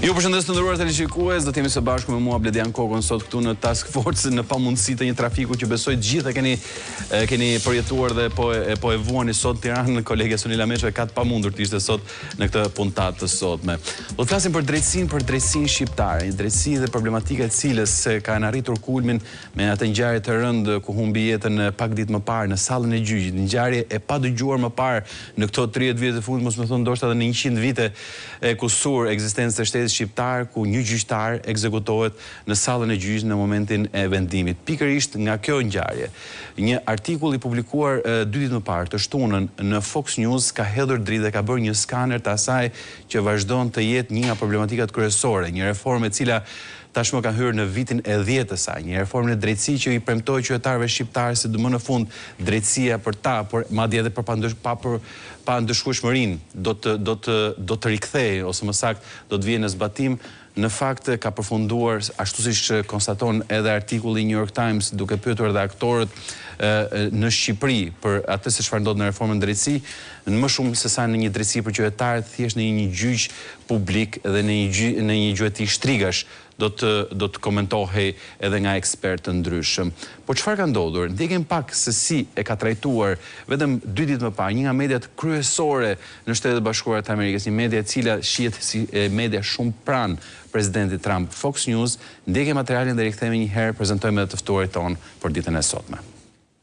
Ju përshëndes të nderuar televizionistë, do të jemi së bashku me mua Bledian Kokon sot këtu në Task Force në pamundësi të një trafiku që besoj të gjithë keni përjetuar dhe po e vuani sot Tiranë. Kolegja Sunila Meço ka të pamundur të ishte sot në këtë puntat të sotme. Do të flasim për drejtsinë shqiptare, një drejtësi dhe problematika e cilës kanë arritur kulmin me atë ngjarje të rëndë ku humbi jetën pak ditë më parë në sallën e gjyqit, një ngjarje e padëgjuar më parë në këto 30 vjet të fundit, mos më thon ndoshta edhe në 100 vite e kusur ekzistencës së shtetit shqiptar, ku një gjyqtar ekzekutohet në sallën e gjyqit në momentin e vendimit. Pikërisht nga kjo ngjarje, një artikull i publikuar 2 ditë më parë të shtunën në Fox News ka hedhur dritë dhe ka bërë një skaner të asaj që vazhdon të jetë një nga problematikat kryesore, një reformë e cila tashmë ka hyrë në vitin e 10 të saj, një reformë në drejtësi që i premtoi qytetarëve shqiptarë se më në fund drejtësia për ta, por madje edhe për pandëshkueshmërinë do të rikthehej ose më saktë do të vijë në zbatim. Në fakt ka përfunduar ashtu siç konstaton edhe artikulli i New York Times, duke pyetur edhe aktorët në Shqipëri për atë se çfarë ndodh në reformën drejtësi, në më shumë se sa në një drejtësi për qytetarët, thjesht në një gjyq publik dhe në një gjyqi shtrigash do të komentohej edhe nga ekspertë të ndryshëm. Po çfarë ka ndodhur? Ndjekim pak se si e ka trajtuar vetëm 2 ditë më parë një nga mediat kryesore në Shtetet e Bashkuara të Amerikës, një media e cila shihet si media shumë pranë presidentit Trump, Fox News. Ndjekim materialin dhe rikthehemi një herë, prezantojmë edhe të ftuarit tonë për ditën e sotme.